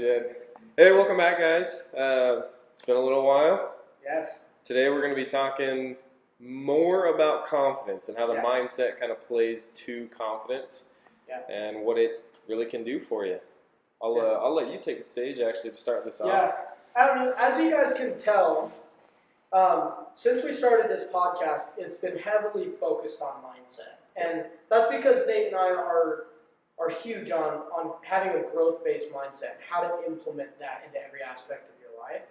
Jen. Hey, welcome back, guys. It's been a little while. Yes. Today we're going to be talking more about confidence and how the mindset kind of plays to confidence and what it really can do for you. I'll let you take the stage, actually, to start this off. Yeah. As you guys can tell, since we started this podcast, it's been heavily focused on mindset. And that's because Nate and I are huge on having a growth-based mindset, how to implement that into every aspect of your life.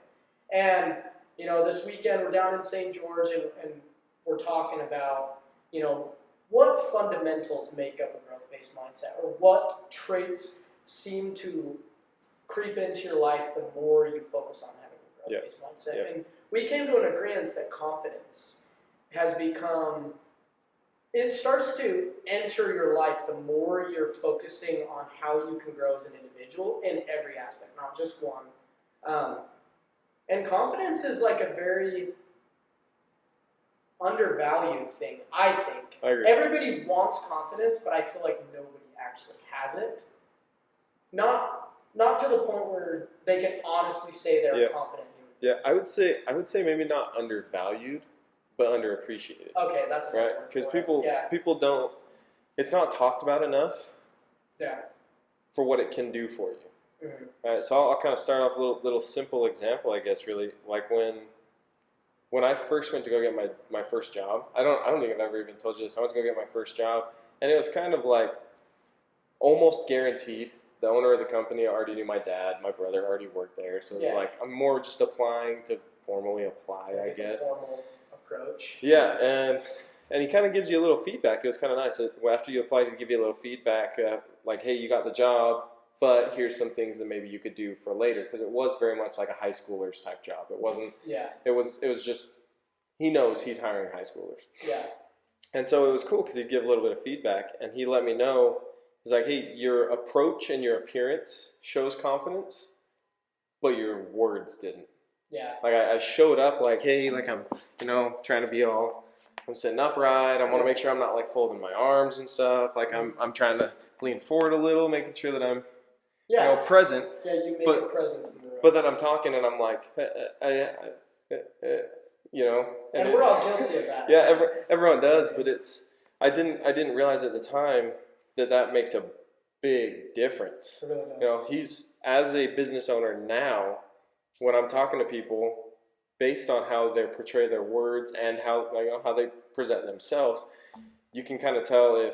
And, you know, this weekend we're down in St. George and we're talking about, you know, what fundamentals make up a growth-based mindset, or what traits seem to creep into your life the more you focus on having a growth-based mindset. And we came to an agreement that confidence has become, it starts to enter your life the more you're focusing on how you can grow as an individual in every aspect, not just one. And confidence is like a very undervalued thing, I think. I agree. Everybody wants confidence, but I feel like nobody actually has it. Not to the point where they can honestly say they're confident. Yeah, I would say maybe not undervalued, but underappreciated. Okay, that's right. Because people don't. It's not talked about enough. Yeah. For what it can do for you. Mm-hmm. All right, so I'll kind of start off a little simple example, I guess. Really, like when I first went to go get my first job. I don't think I've ever even told you this. I went to go get my first job, and it was kind of like almost guaranteed. The owner of the company already knew my dad. My brother already worked there, so it's like I'm more just applying to formally apply, I guess. Formal approach. Yeah, and he kind of gives you a little feedback. It was kind of nice. After you applied, he'd give you a little feedback, like, hey, you got the job, but here's some things that maybe you could do for later, because it was very much like a high schooler's type job. It wasn't. Yeah. It was just he knows he's hiring high schoolers. Yeah. And so it was cool because he'd give a little bit of feedback, and he let me know. He's like, hey, your approach and your appearance shows confidence, but your words didn't. Yeah. Like I showed up like, hey, like I'm, trying to be I'm sitting upright. I want to make sure I'm not like folding my arms and stuff. Like I'm trying to lean forward a little, making sure that I'm, present. Yeah, you make a presence in the room. But then I'm talking and I'm like, And we're all guilty of that. Yeah, everyone does, but I didn't realize at the time that makes a big difference. It really does. He's, as a business owner now, when I'm talking to people, based on how they portray their words and how they present themselves, you can kind of tell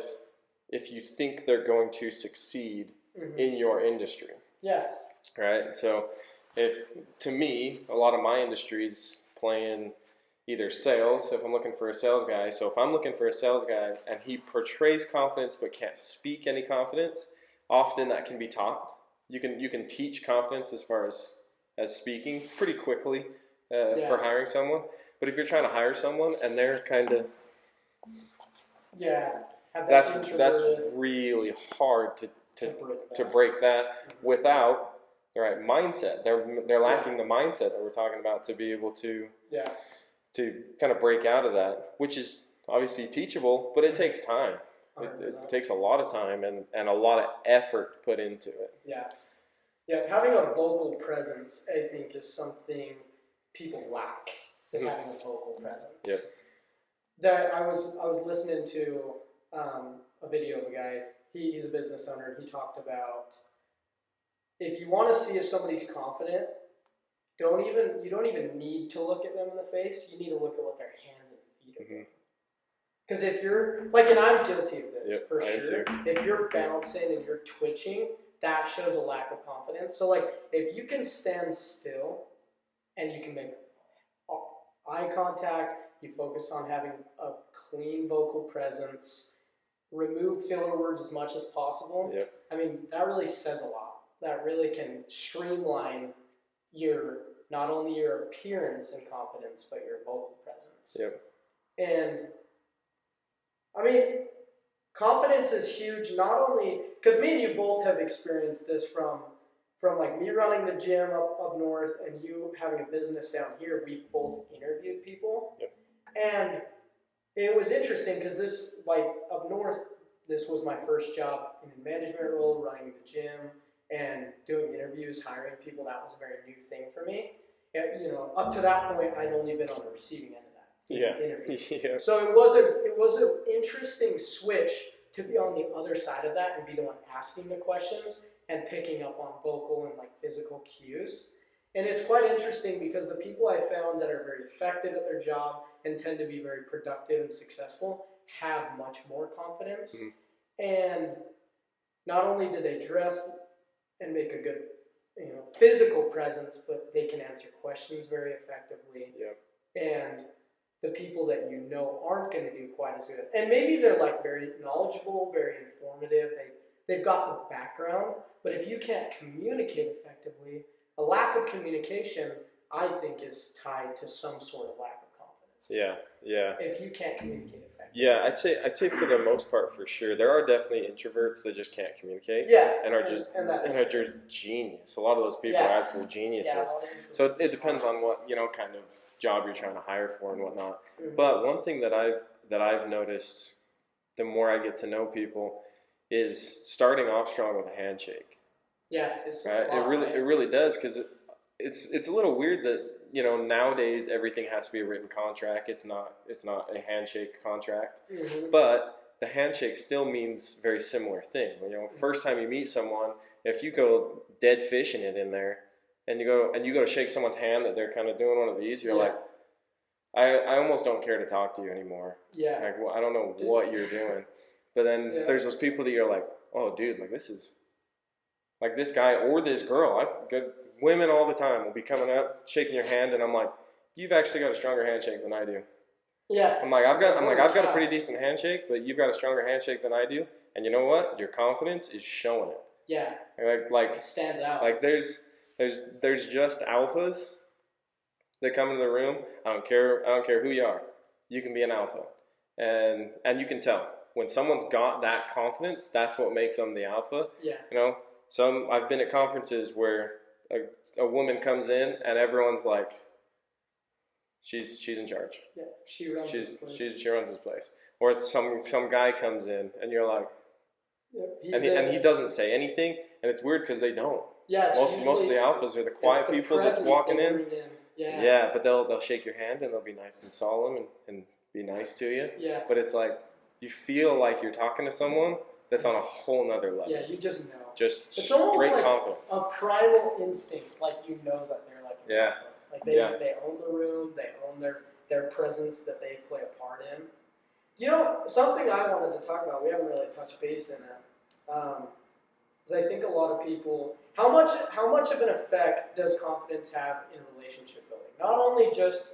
if you think they're going to succeed in your industry. Yeah. Right? So to me, a lot of my industry's playing either sales, if I'm looking for a sales guy. So if I'm looking for a sales guy and he portrays confidence but can't speak any confidence, often that can be taught. You can teach confidence as far as speaking pretty quickly for hiring someone. But if you're trying to hire someone and they're kind of that's really hard to break that without the right mindset. They're lacking the mindset that we're talking about to be able to kind of break out of that, which is obviously teachable, but it takes time. It takes a lot of time and a lot of effort put into it. Yeah. Yeah, having a vocal presence, I think, is something people lack, is having a vocal presence. Yep. That I was listening to a video of a guy, he's a business owner, and he talked about, if you want to see if somebody's confident, you don't even need to look at them in the face, you need to look at what their hands and feet are doing. Because if you're, and I'm guilty of this, for sure. If you're bouncing and you're twitching, that shows a lack of confidence. So, if you can stand still and you can make eye contact, you focus on having a clean vocal presence, remove filler words as much as possible. Yep. I mean, that really says a lot. That really can streamline not only your appearance and confidence, but your vocal presence. Yep. And I mean, confidence is huge, not only because me and you both have experienced this from me running the gym up north and you having a business down here. We both interviewed people. Yep. And it was interesting because up north, this was my first job in a management role, running the gym. and doing interviews, hiring people, that was a very new thing for me. And, up to that point, I'd only been on the receiving end of that interview. Yeah. So it was an interesting switch to be on the other side of that and be the one asking the questions and picking up on vocal and like physical cues. And it's quite interesting because the people I found that are very effective at their job and tend to be very productive and successful have much more confidence. Mm-hmm. And not only do they dress and make a good, physical presence, but they can answer questions very effectively. Yep. And the people that aren't going to do quite as good. And maybe they're like very knowledgeable, very informative. They've got the background, but if you can't communicate effectively, a lack of communication, I think, is tied to some sort of lack of confidence. Yeah. If you can't communicate effectively. Yeah, I'd say for the most part, for sure, there are definitely introverts that just can't communicate. Yeah, and are just genius. A lot of those people are absolute geniuses. Yeah, so it depends on what kind of job you're trying to hire for and whatnot. Mm-hmm. But one thing that I've noticed, the more I get to know people, is starting off strong with a handshake. Yeah, right? It really does, because it's a little weird that nowadays everything has to be a written contract. It's not a handshake contract. Mm-hmm. But the handshake still means very similar thing. First time you meet someone, if you go dead fishing it in there, and you go to shake someone's hand that they're kind of doing one of these, you're like, I almost don't care to talk to you anymore. Yeah. Like, well, I don't know what you're doing. But then there's those people that you're like, oh, dude, like this is, like this guy or this girl. Women all the time will be coming up, shaking your hand, and I'm like, you've actually got a stronger handshake than I do. Yeah. I've got a pretty decent handshake, but you've got a stronger handshake than I do. And you know what? Your confidence is showing it. Yeah. Like it stands out. Like there's just alphas that come into the room. I don't care who you are. You can be an alpha, and you can tell when someone's got that confidence. That's what makes them the alpha. Yeah. I've been at conferences where a woman comes in and everyone's like, she's in charge. Yeah, she runs this place. She runs this place. Or some guy comes in and you're like, and he doesn't say anything, and it's weird because they don't. Yeah, most of the alphas are the quiet people that's walking in. Yeah, but they'll shake your hand and they'll be nice and solemn and be nice to you. Yeah. But it's like you feel like you're talking to someone that's on a whole nother level. Yeah, you just know. Just it's almost great like confidence. A primal instinct, like that they're like like they own the room, they own their presence that they play a part in. Something I wanted to talk about, we haven't really touched base in it, is I think a lot of people, how much of an effect does confidence have in relationship building? Not only just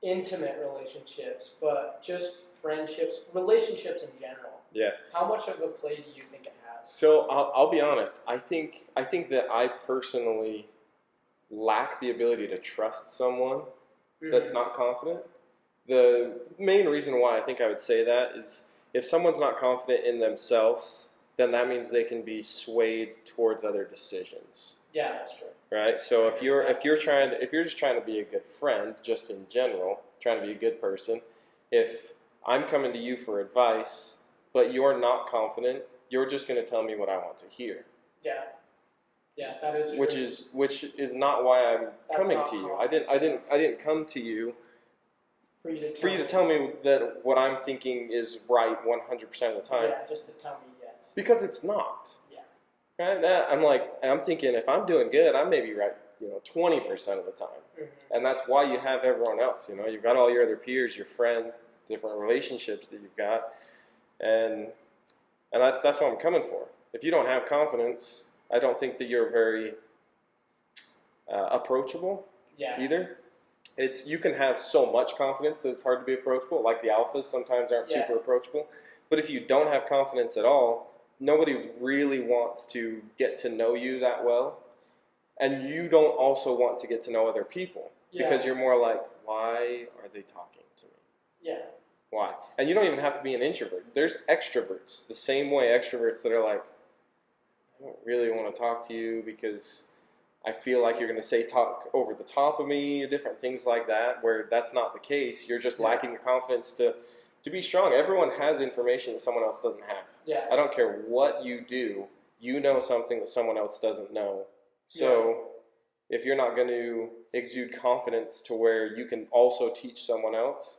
intimate relationships, but just friendships, relationships in general. Yeah. How much of a play do you think it has? So I'll be honest. I think that I personally lack the ability to trust someone that's not confident. The main reason why I think I would say that is if someone's not confident in themselves, then that means they can be swayed towards other decisions. Yeah, that's true. Right? So if you're just trying to be a good friend, just in general, trying to be a good person, if I'm coming to you for advice, but you're not confident, you're just going to tell me what I want to hear. Yeah. Yeah, that is true. Which is not why I'm coming to you. I didn't come to you for you to tell me that what I'm thinking is right 100% of the time. Yeah, just to tell me yes. Because it's not. Yeah. Right? I'm thinking if I'm doing good, I may be right, 20% of the time. Mm-hmm. And that's why you have everyone else. You've got all your other peers, your friends, different relationships that you've got, and that's what I'm coming for. If you don't have confidence, I don't think that you're very approachable either. You can have so much confidence that it's hard to be approachable, like the alphas sometimes aren't super approachable. But if you don't have confidence at all, nobody really wants to get to know you that well. And you don't also want to get to know other people because you're more like, why are they talking to me? Yeah. Why? And you don't even have to be an introvert. There's extroverts, the same way extroverts that are like, I don't really want to talk to you because I feel like you're going to talk over the top of me, different things like that, where that's not the case. You're just lacking the confidence to be strong. Everyone has information that someone else doesn't have. Yeah. I don't care what you do. you know something that someone else doesn't know. So if you're not going to exude confidence to where you can also teach someone else,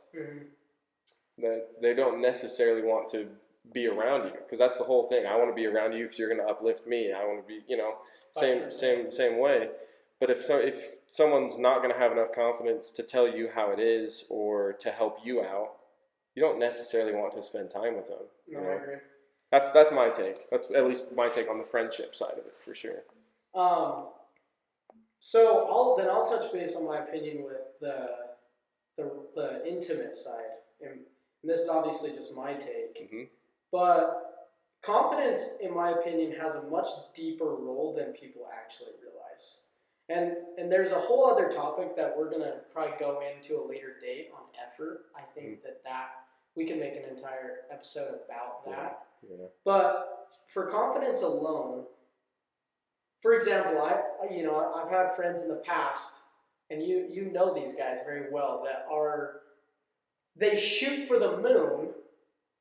that they don't necessarily want to be around you, because that's the whole thing. I want to be around you because you're going to uplift me. I want to be, same way. But if someone's not going to have enough confidence to tell you how it is or to help you out, you don't necessarily want to spend time with them. No, I agree. That's my take. That's at least my take on the friendship side of it, for sure. So I'll touch base on my opinion with the intimate side, and this is obviously just my take. But confidence, in my opinion, has a much deeper role than people actually realize. And there's a whole other topic that we're gonna probably go into a later date on effort. I think that we can make an entire episode about that. Yeah. But for confidence alone, for example, I've had friends in the past, and you know these guys very well, they shoot for the moon,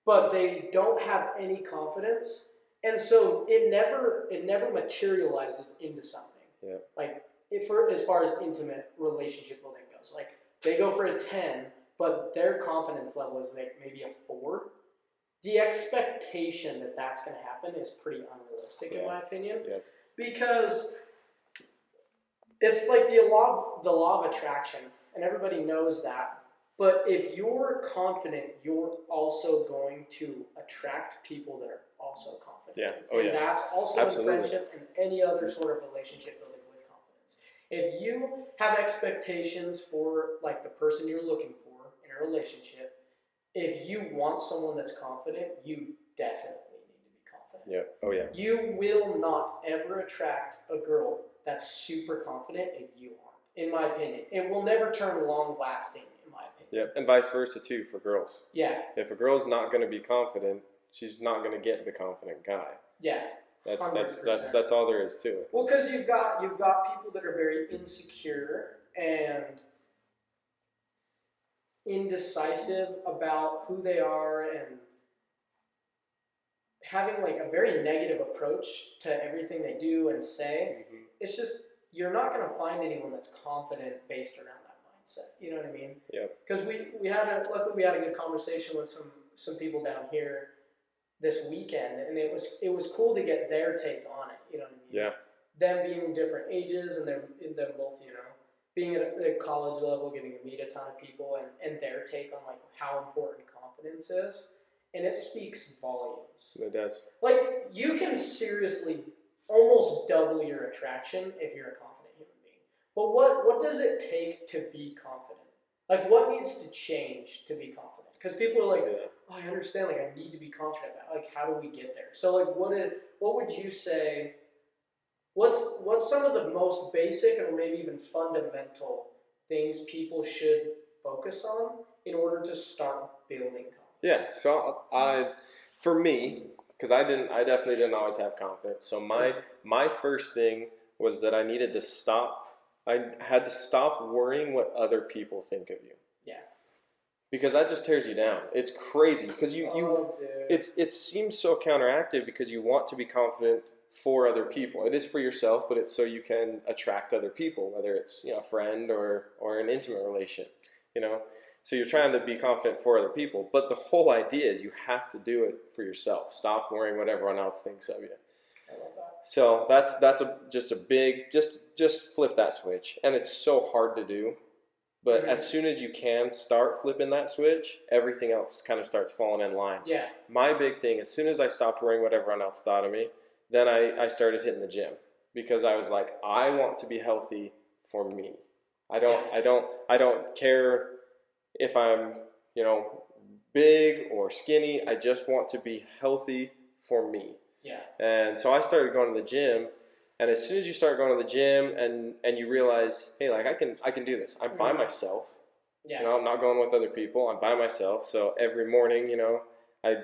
but they don't have any confidence, and so it never materializes into something. Yeah. Like as far as intimate relationship building goes, like they go for a 10, but their confidence level is like maybe a 4. The expectation that that's going to happen is pretty unrealistic, in my opinion. Yeah. Because it's like the law of attraction, and everybody knows that. But if you're confident, you're also going to attract people that are also confident. Yeah. And that's also Absolutely. in friendship and any other sort of relationship building with confidence. If you have expectations for like the person you're looking for in a relationship, if you want someone that's confident, you definitely need to be confident. Yeah. Oh yeah. You will not ever attract a girl that's super confident if you aren't, in my opinion. It will never turn long lasting, in my opinion. Yeah, and vice versa too for girls. Yeah. If a girl's not going to be confident, she's not going to get the confident guy. Yeah. That's 100%. that's all there is to it. Well, because you've got people that are very insecure and indecisive about who they are and having like a very negative approach to everything they do and say. It's just, you're not going to find anyone that's confident based around that mindset. You know what I mean? Yeah. Because luckily we had a good conversation with some people down here this weekend, and it was cool to get their take on it. You know what I mean? Yeah. Them being different ages, and them both, being at a college level, getting to meet a ton of people, and their take on like how important confidence is, and it speaks volumes. It does. Like, you can seriously almost double your attraction if you're a confident human being. But what does it take to be confident? Like, what needs to change to be confident? Because people are like, oh, I understand, like, I need to be confident about, like, how do we get there? So, like, what would you say, what's some of the most basic or maybe even fundamental things people should focus on in order to start building confidence? Yeah, so for me, because I definitely didn't always have confidence. So my first thing was that I needed to stop. I had to stop worrying what other people think of you. Yeah. Because that just tears you down. It's crazy because it seems so counteractive because you want to be confident for other people. It is for yourself, but it's so you can attract other people, whether it's a friend or an intimate relationship. So you're trying to be confident for other people, but the whole idea is you have to do it for yourself. Stop worrying what everyone else thinks of you. I love that. So just a big just flip that switch, and it's so hard to do. But as soon as you can start flipping that switch, everything else kind of starts falling in line. Yeah. My big thing, as soon as I stopped worrying what everyone else thought of me, then I started hitting the gym because I was like, I want to be healthy for me. I don't care if I'm, big or skinny. I just want to be healthy for me. Yeah. And so I started going to the gym, and as soon as you start going to the gym and you realize, hey, like I can do this. I'm by myself. Yeah. I'm not going with other people. I'm by myself. So every morning, 4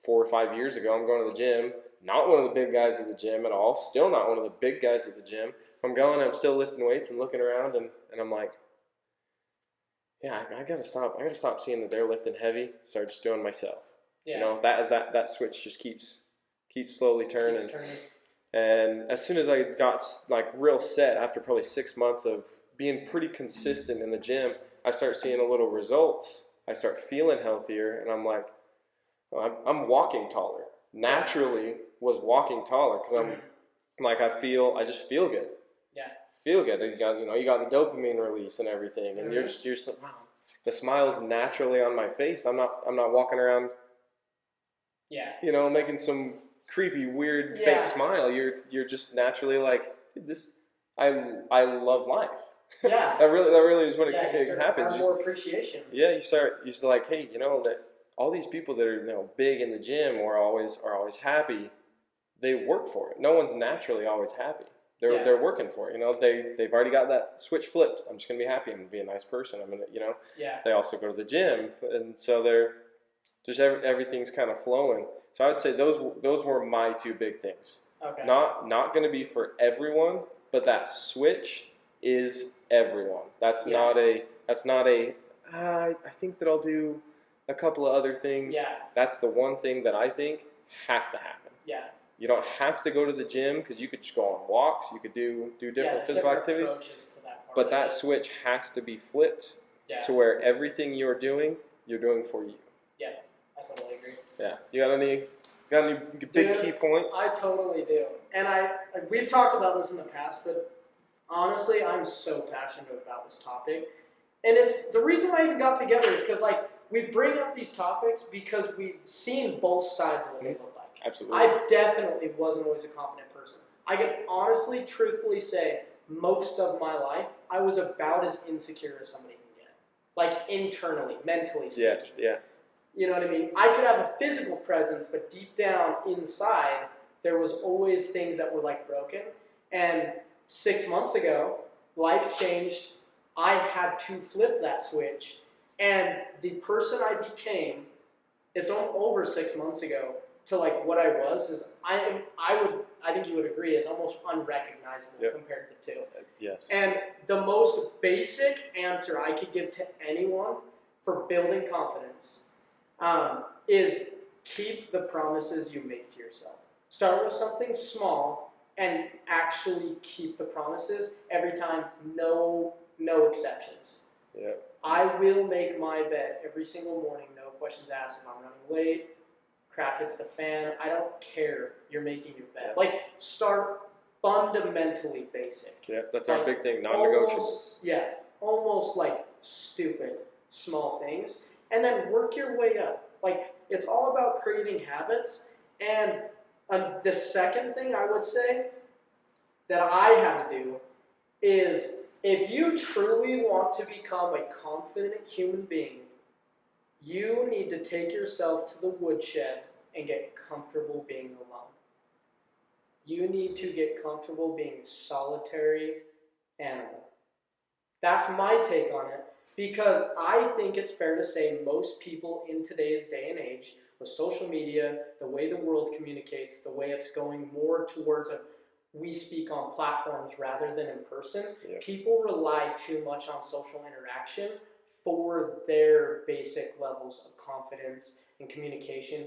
or 5 years ago, I'm going to the gym. Not one of the big guys at the gym at all. Still not one of the big guys at the gym. I'm going, I'm still lifting weights and looking around, and I'm like, yeah, I gotta stop. I gotta stop seeing that they're lifting heavy. Start just doing myself. Yeah. That switch just keeps keeps slowly turning. Keeps turning. And as soon as I got like real set after probably 6 months of being pretty consistent in the gym, I start seeing a little results. I start feeling healthier, and I'm like, oh, I'm walking taller. Naturally was walking taller because I'm like, I just feel good. Yeah. Feel good. You got the dopamine release and everything, and you're just wow. The smile's naturally on my face. I'm not walking around. Yeah. Making some creepy, weird, fake smile. You're just naturally like, this. I love life. Yeah. that really is when it happens. Have more appreciation. Yeah, you start like, hey, that all these people that are big in the gym or are always happy, they work for it. No one's naturally always happy. They're working for it. They've already got that switch flipped. I'm just gonna be happy. I'm gonna be a nice person. I'm gonna Yeah. They also go to the gym, and so everything's kind of flowing. So I would say those were my two big things. Okay. Not going to be for everyone, but that switch is everyone. That's not a. I think that I'll do a couple of other things. Yeah. That's the one thing that I think has to happen. Yeah. You don't have to go to the gym because you could just go on walks. You could do different physical activities. But that switch has to be flipped to where everything you're doing for you. Yeah, I totally agree. Yeah, you got any big key points? I totally do, and we've talked about this in the past, but honestly, I'm so passionate about this topic, and it's the reason why I even got together is because we bring up these topics because we've seen both sides of what they look like. Absolutely. I definitely wasn't always a confident person. I can honestly, truthfully say, most of my life, I was about as insecure as somebody can get, like internally, mentally speaking. Yeah. You know what I mean? I could have a physical presence, but deep down inside, there was always things that were broken. And 6 months ago, life changed. I had to flip that switch. And the person I became, it's over 6 months ago, to what I was, is I think you would agree, is almost unrecognizable compared to the two. Yes. And the most basic answer I could give to anyone for building confidence is keep the promises you make to yourself. Start with something small and actually keep the promises every time, no exceptions. Yeah. I will make my bed every single morning, no questions asked. If I'm running late, crap hits the fan, I don't care. You're making your bed. Start fundamentally basic. Yeah, that's our big thing, non-negotiables. Almost stupid small things, and then work your way up. It's all about creating habits. And the second thing I would say that I have to do is, if you truly want to become a confident human being, you need to take yourself to the woodshed and get comfortable being alone. You need to get comfortable being a solitary animal. That's my take on it, because I think it's fair to say most people in today's day and age, with social media, the way the world communicates, the way it's going more towards we speak on platforms rather than in person, people rely too much on social interaction for their basic levels of confidence and communication.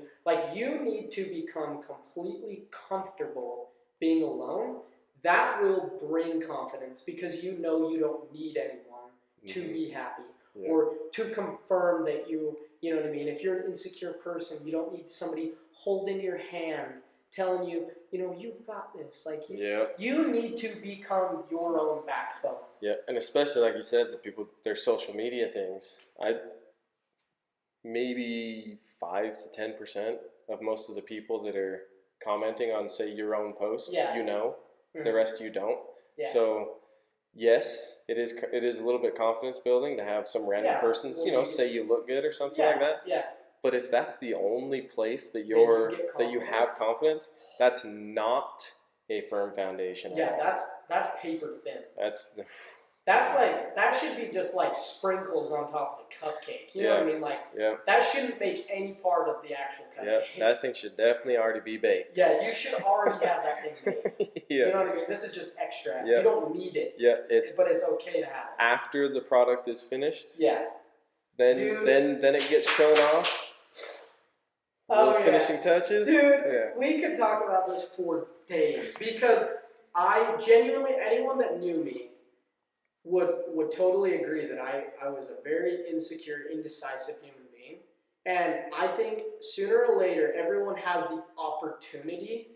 You need to become completely comfortable being alone. That will bring confidence, because you don't need anyone to be happy or to confirm that you know what I mean? If you're an insecure person, you don't need somebody holding your hand, telling you, you've got this. You need to become your own backbone. Yeah, and especially like you said, their social media things. Maybe 5 to 10% of most of the people that are commenting on, say, your own post, the rest you don't. Yeah. So yes, it is a little bit confidence building to have some random persons, say you look good or something like that. Yeah. But if that's the only place that you have confidence, that's not a firm foundation. Yeah, that's paper thin. That's that should be just sprinkles on top of the cupcake. You know what I mean? That shouldn't make any part of the actual cupcake. Yeah, that thing should definitely already be baked. Yeah, you should already have that thing baked. You know what I mean? This is just extra. You don't need it. Yeah, but it's okay to have it. After the product is finished. Yeah. Then it gets shown off. Oh, yeah. finishing touches. Dude, Yeah. we could talk about this for days because I genuinely, anyone that knew me would totally agree that I was a very insecure, indecisive human being. And I think sooner or later, everyone has the opportunity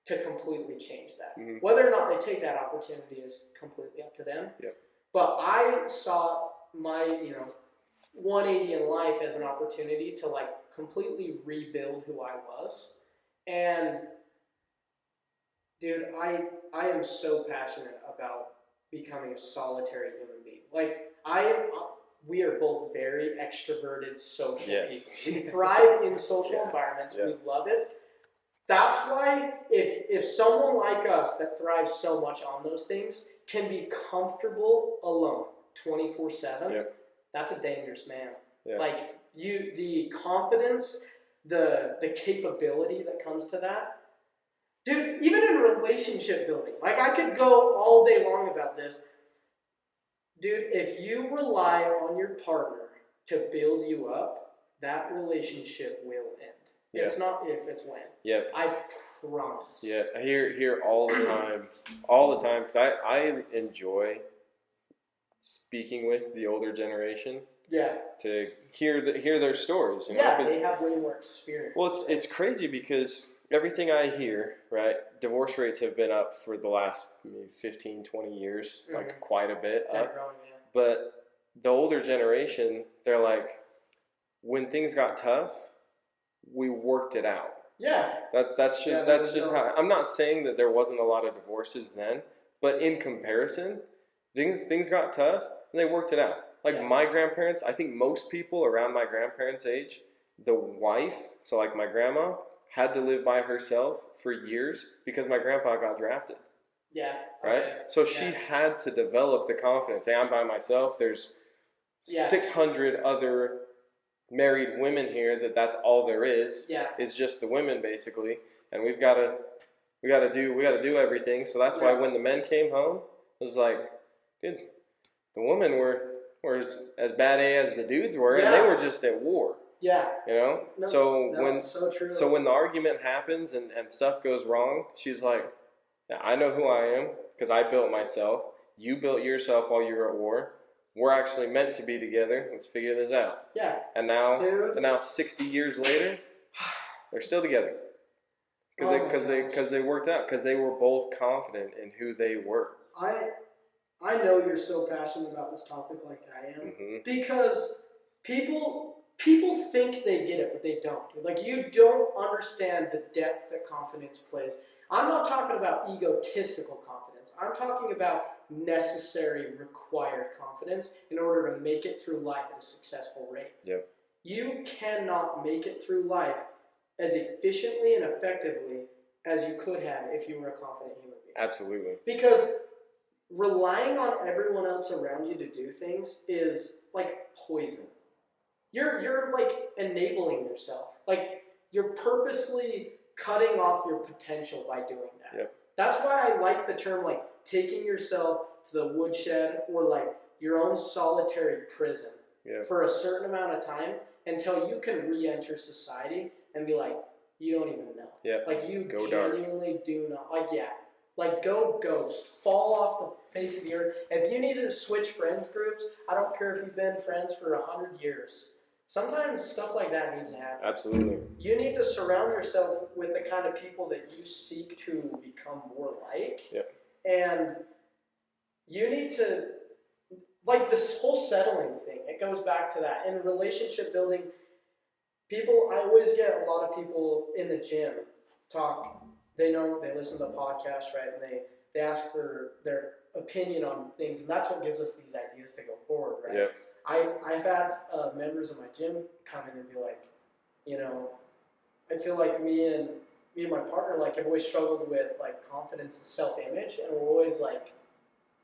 to completely change that. Mm-hmm. Whether or not they take that opportunity is completely up to them. Yep. But I saw my, 180 in life as an opportunity to like completely rebuild who I was. And dude, I am so passionate about becoming a solitary human being. Like we are both very extroverted social people. We thrive in social environments. We love it. That's why if someone like us that thrives so much on those things can be comfortable alone 24/7, that's a dangerous man. Yeah. Like the confidence, the capability that comes to that. Dude, even in relationship building, like I could go all day long about this. Dude, if you rely on your partner to build you up, that relationship will end. Yeah. It's not if, it's when. Yeah. I promise. Yeah, I hear all the time, because I enjoy speaking with the older generation. Yeah. To hear their stories. Yeah, they have way more experience. Well, it's crazy because everything I hear, right, divorce rates have been up for the last maybe 15, 20 years, like quite a bit up. Growing, yeah. But the older generation, they're like, when things got tough, we worked it out. Yeah. That's just how. I'm not saying that there wasn't a lot of divorces then, but in comparison, things got tough and they worked it out. Like my grandparents, I think most people around my grandparents' age, the wife, so like my grandma, had to live by herself for years because my grandpa got drafted. Yeah. Right? Okay. So she had to develop the confidence. Hey, I'm by myself. There's 600 other married women here that's all there is. Yeah. It's just the women basically. And we gotta do everything. So that's why when the men came home, it was like, dude, the women were as bad as the dudes were, and they were just at war. Yeah. No, so true. So when the argument happens and stuff goes wrong, she's like, I know who I am because I built myself. You built yourself while you were at war. We're actually meant to be together. Let's figure this out. Yeah. And now 60 years later, they're still together. Because they worked out, because they were both confident in who they were. I know you're so passionate about this topic like I am, because people think they get it, but they don't. Like, you don't understand the depth that confidence plays. I'm not talking about egotistical confidence. I'm talking about necessary, required confidence in order to make it through life at a successful rate. Yep. You cannot make it through life as efficiently and effectively as you could have if you were a confident human being. Absolutely. Because relying on everyone else around you to do things is like poison. You're like enabling yourself. Like, you're purposely cutting off your potential by doing that. Yep. That's why I like the term like taking yourself to the woodshed or like your own solitary prison for a certain amount of time until you can re-enter society and be like, you don't even know. Yep. Like, you go genuinely dark. Do not. Like go ghost. Fall off the face of the earth. If you need to switch friends groups, I don't care if you've been friends for 100 years. Sometimes stuff like that needs to happen. Absolutely. You need to surround yourself with the kind of people that you seek to become more like. Yep. And you need to, like, this whole settling thing, it goes back to that. In relationship building, I always get a lot of people in the gym talk. They listen to the podcast, right? And they ask for their opinion on things, and that's what gives us these ideas to go forward, right? Yep. I've had members of my gym come in and be like, I feel like me and my partner like have always struggled with like confidence and self-image, and we're always like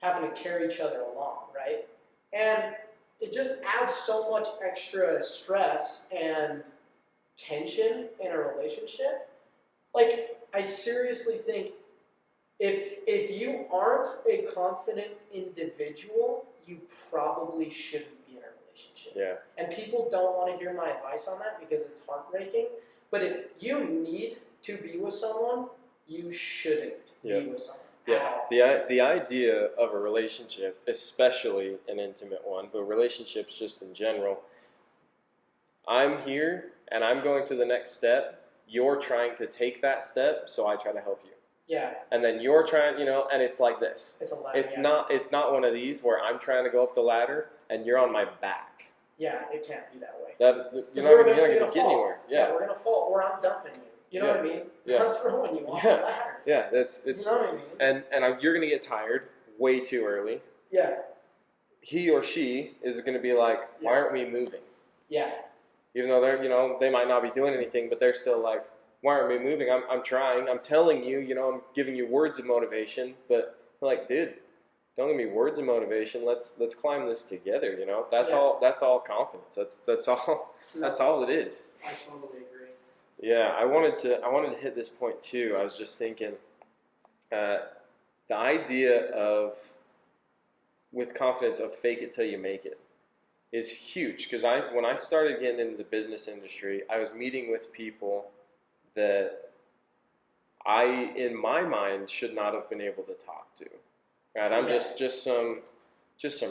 having to carry each other along, right? And it just adds so much extra stress and tension in a relationship. Like, I seriously think if you aren't a confident individual, you probably shouldn't be in a relationship. Yeah. And people don't want to hear my advice on that because it's heartbreaking. But if you need to be with someone, you shouldn't be with someone. Yeah, the idea of a relationship, especially an intimate one, but relationships just in general, I'm here and I'm going to the next step. You're trying to take that step, so I try to help you. Yeah. And then you're trying, and it's like this. It's a ladder. It's not one of these where I'm trying to go up the ladder and you're on my back. Yeah, it can't be that way. You're not going to get anywhere. Yeah, we're going to fall, or I'm dumping you. You know what I mean? Yeah. I'm throwing you off the ladder. Yeah, it's you know what I mean? And you're going to get tired way too early. Yeah. He or she is going to be like, why aren't we moving? Yeah. Even though they're, they might not be doing anything, but they're still like, why aren't we moving? I'm trying. I'm telling you, I'm giving you words of motivation, but like, dude, don't give me words of motivation. Let's climb this together. That's all. That's all confidence. That's all. That's all it is. I totally agree. Yeah, I wanted to hit this point too. I was just thinking, the idea of with confidence of fake it till you make it is huge, because when I started getting into the business industry, I was meeting with people that I, in my mind, should not have been able to talk to. Right? I'm just some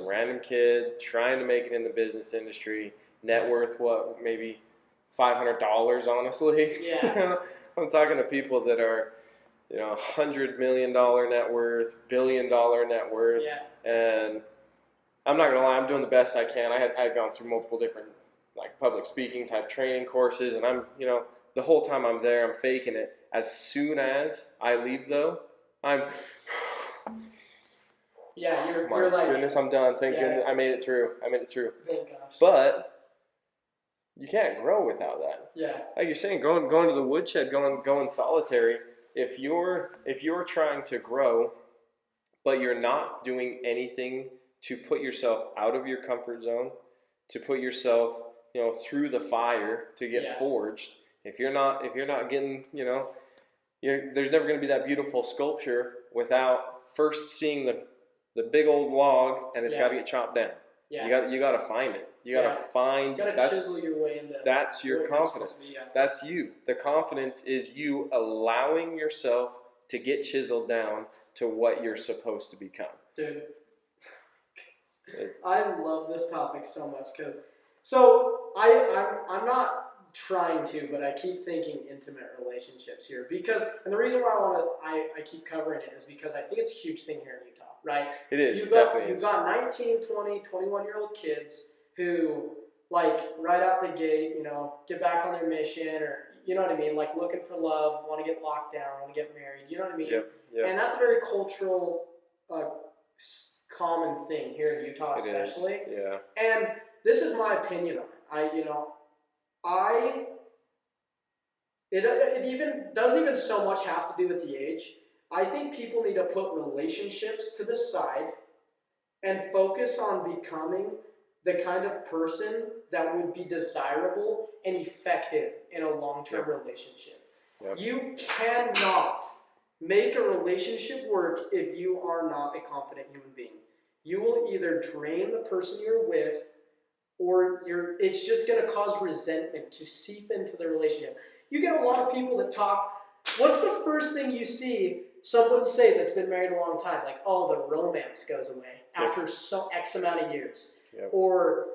random kid trying to make it in the business industry. Net worth, what, maybe $500, honestly. Yeah. I'm talking to people that are, $100 million net worth, $1 billion net worth. Yeah. And I'm not gonna lie, I'm doing the best I can. I had gone through multiple different like public speaking type training courses, and I'm, the whole time I'm there, I'm faking it. As soon as I leave, though, I'm. Yeah, you're My like. Goodness, I'm done. Thank goodness, I made it through. Thank gosh. But you can't grow without that. Yeah. Like you're saying, going to the woodshed, going solitary. If you're trying to grow, but you're not doing anything to put yourself out of your comfort zone, to put yourself, through the fire to get forged. If you're not getting, there's never going to be that beautiful sculpture without first seeing the big old log, and it's got to get chopped down. Yeah. You got to find it. You got to find. You got to chisel your way into. That's your confidence. That's you. The confidence is you allowing yourself to get chiseled down to what you're supposed to become. Dude, I love this topic so much because, I'm not trying to, but I keep thinking intimate relationships here because, and the reason why I keep covering it is because I think it's a huge thing here in Utah, right? It is. You've got 19, 20, 21-year-old kids who, like, right out the gate, get back on their mission, or, you know what I mean? Like, looking for love, want to get locked down, want to get married, you know what I mean? Yep. And that's a very cultural, common thing here in Utah, especially. It is. Yeah. And this is my opinion on it. It even doesn't even so much have to do with the age. I think people need to put relationships to the side and focus on becoming the kind of person that would be desirable and effective in a long-term relationship. Yep. You cannot make a relationship work if you are not a confident human being. You will either drain the person you're with, or it's just going to cause resentment to seep into the relationship. You get a lot of people that talk. What's the first thing you see someone say that's been married a long time? Like, oh, the romance goes away after X amount of years. Yep. Or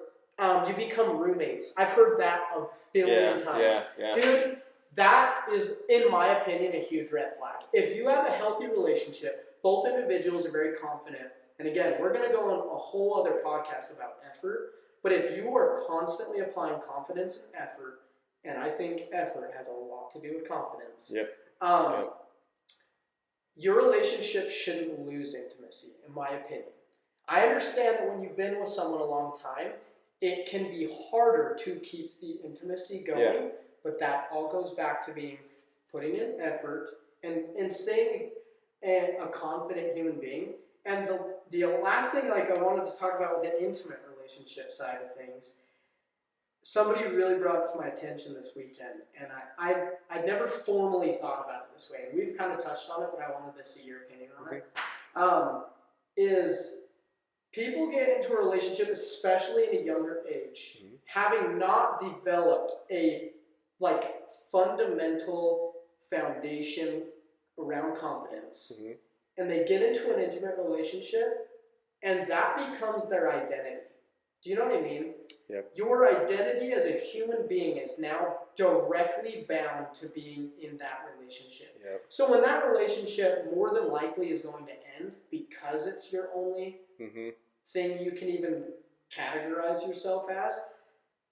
you become roommates. I've heard that a billion times. Yeah. Dude, that is, in my opinion, a huge red flag. If you have a healthy relationship, both individuals are very confident. And again, we're going to go on a whole other podcast about effort. But if you are constantly applying confidence and effort, and I think effort has a lot to do with confidence. Yep. Your relationship shouldn't lose intimacy, in my opinion. I understand that when you've been with someone a long time, it can be harder to keep the intimacy going, but that all goes back to putting in effort and staying a confident human being. And the last thing I wanted to talk about with the intimate relationship side of things, somebody really brought it to my attention this weekend, and I'd never formally thought about it this way. And we've kind of touched on it, but I wanted to see your opinion on it. Is people get into a relationship, especially in a younger age, having not developed a like fundamental foundation around confidence, Mm-hmm. and they get into an intimate relationship, and that becomes their identity. Do you know what I mean? Yep. Your identity as a human being is now directly bound to being in that relationship. Yep. So when that relationship more than likely is going to end because it's your only Mm-hmm. thing you can even categorize yourself as,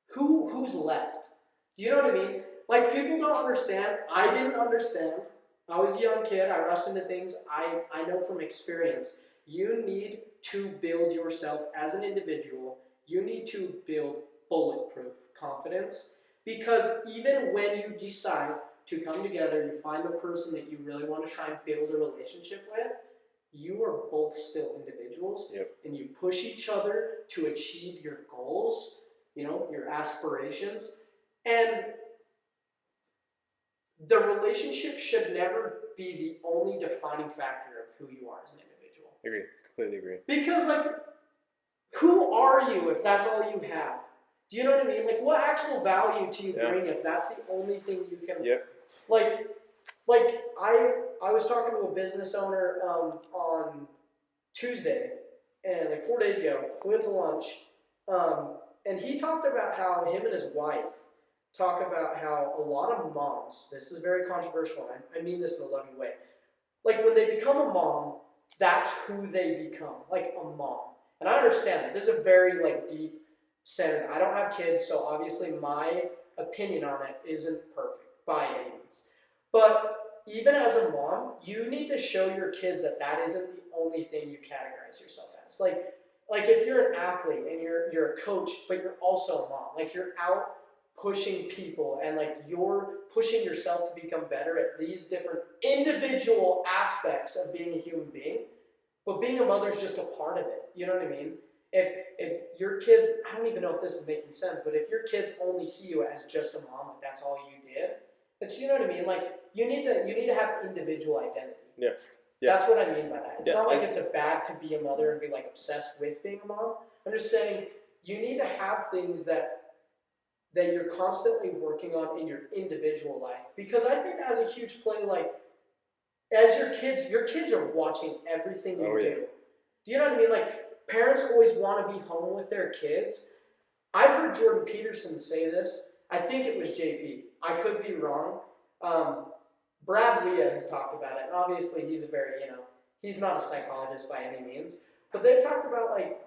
who's left? Do you know what I mean? Like, people don't understand. I didn't understand. I was a young kid. I rushed into things. I know from experience. You need to build yourself as an individual. You need to build bulletproof confidence, because even when you decide to come together, you find the person that you really want to try and build a relationship with, you are both still individuals. Yep. And you push each other to achieve your goals, your aspirations. And the relationship should never be the only defining factor of who you are as an individual. Agree. Completely agree. Because, like, who are you if that's all you have? Do you know what I mean? Like, what actual value do you bring if that's the only thing you can... Yep. Like I was talking to a business owner on Tuesday, and like 4 days ago, we went to lunch, and he talked about how him and his wife talk about how a lot of moms, this is very controversial, and I mean this in a loving way, like when they become a mom, that's who they become, like a mom. And I understand that. This is a very like deep centered. I don't have kids, so obviously my opinion on it isn't perfect by any means. But even as a mom, you need to show your kids that that isn't the only thing you categorize yourself as. Like if you're an athlete and you're a coach, but you're also a mom, like you're out pushing people and like you're pushing yourself to become better at these different individual aspects of being a human being. But being a mother is just a part of it. You know what I mean? If your kids, I don't even know if this is making sense, but if your kids only see you as just a mom, like that's all you did, it's, you know what I mean? Like you need to have individual identity. Yeah. That's what I mean by that. It's not like it's a bad to be a mother and be like obsessed with being a mom. I'm just saying you need to have things that you're constantly working on in your individual life. Because I think that has a huge play, like, as your kids are watching everything you do. Do you know what I mean? Like, parents always want to be home with their kids. I've heard Jordan Peterson say this. I think it was JP. I could be wrong. Brad Leah has talked about it. And obviously, he's he's not a psychologist by any means. But they've talked about, like,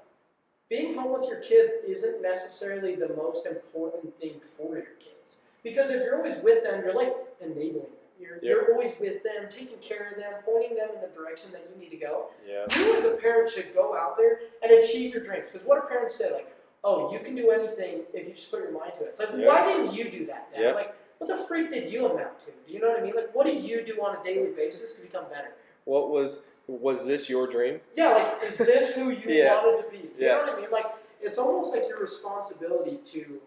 being home with your kids isn't necessarily the most important thing for your kids. Because if you're always with them, you're, like, enabling them. You're always with them, taking care of them, pointing them in the direction that you need to go. Yeah. You as a parent should go out there and achieve your dreams. Because what do parents say? Like, oh, you can do anything if you just put your mind to it. It's like, why didn't you do that, Dad? Yeah. Like, what the freak did you amount to? Do you know what I mean? Like, what do you do on a daily basis to become better? What was this your dream? Yeah, like, is this who you wanted to be? Do you know what I mean? Like, it's almost like your responsibility to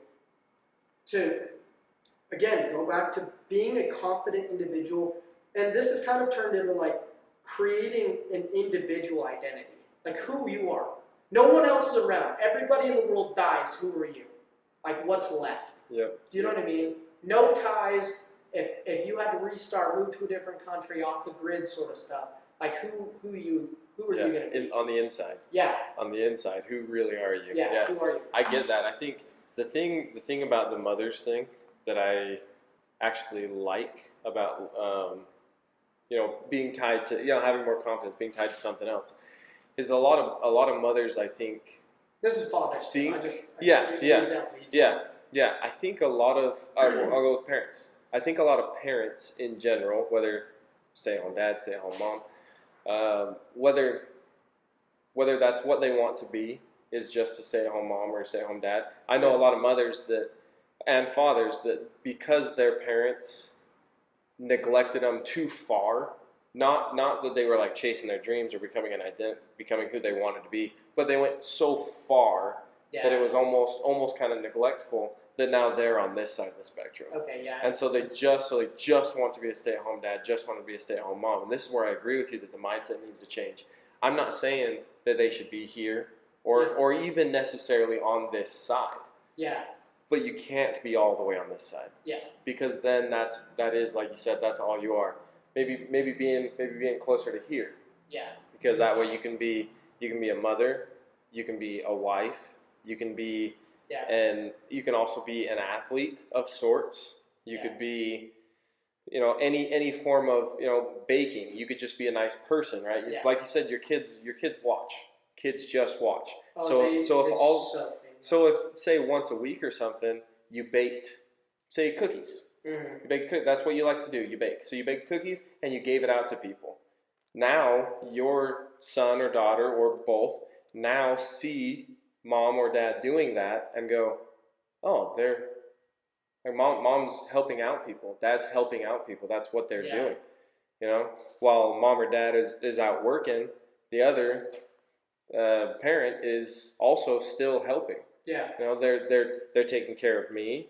again, go back to being a confident individual. And this is kind of turned into, like, creating an individual identity. Like, who you are. No one else is around. Everybody in the world dies. Who are you? Like, what's left? Yep. Do you know what I mean? No ties. If you had to restart, move to a different country, off the grid sort of stuff. Like, who are you going to be? On the inside. Yeah. On the inside, who really are you? Yeah. Who are you? I get that. I think the thing about the mothers thing that I actually like about being tied to having more confidence, being tied to something else, is a lot of mothers, I think. This is fathers too. Yeah. I think a lot of I'll go with parents. I think a lot of parents in general, whether stay-at-home dad, stay-at-home mom, whether that's what they want to be, is just a stay-at-home mom or a stay-at-home dad. I know a lot of mothers and fathers that because their parents neglected them too far, not that they were like chasing their dreams or becoming who they wanted to be, but they went so far that it was almost kind of neglectful that now they're on this side of the spectrum. Okay, yeah. And so they just want to be a stay-at-home dad, just want to be a stay-at-home mom. And this is where I agree with you that the mindset needs to change. I'm not saying that they should be here or even necessarily on this side. Yeah. but you can't be all the way on this side. Yeah. Because then that is like you said, that's all you are. Maybe being closer to here. Yeah. Because that way you can be a mother, you can be a wife, you can be and you can also be an athlete of sorts. You could be any form of baking. You could just be a nice person, right? Yeah. Like you said, your kids watch. Kids just watch. Oh, So if say once a week or something you baked, say cookies. Mm-hmm. You bake that's what you like to do. You bake. So you baked cookies and you gave it out to people. Now your son or daughter or both now see mom or dad doing that and go, oh, mom's helping out people. Dad's helping out people. That's what they're doing. While mom or dad is out working, the other parent is also still helping. Yeah. They're taking care of me.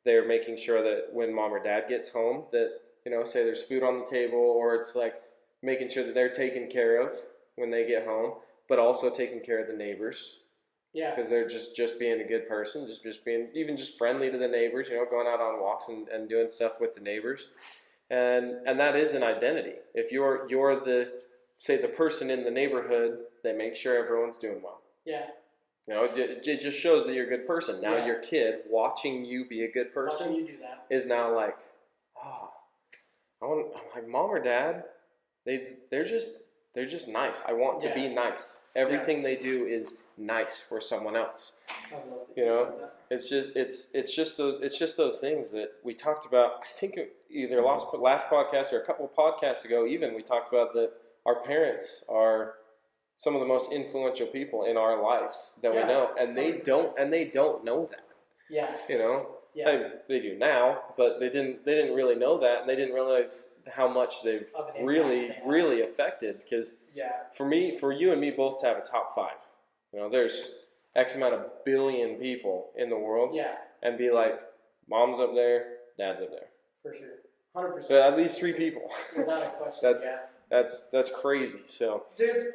They're making sure that when mom or dad gets home, that say there's food on the table, or it's like making sure that they're taken care of when they get home, but also taking care of the neighbors. Yeah. Because they're just being a good person, just being even just friendly to the neighbors. Going out on walks and doing stuff with the neighbors, and that is an identity. If you're the person in the neighborhood that makes sure everyone's doing well. Yeah. It just shows that you're a good person. Now your kid watching you be a good person, watching you do that, is now like, oh, I'm like mom or dad. They're just nice. I want to be nice. Everything they do is nice for someone else. I love that. It's just those things that we talked about. I think either last podcast or a couple of podcasts ago, even we talked about that our parents are some of the most influential people in our lives that we know, and they 100%. don't know that. Yeah. They do now, but they didn't really know that, and they didn't realize how much they've really affected. Because for you and me both to have a top 5, there's X amount of billion people in the world, and be like, mom's up there, dad's up there, for sure, 100%. So at least 3 people, without a question. That's crazy. So, dude.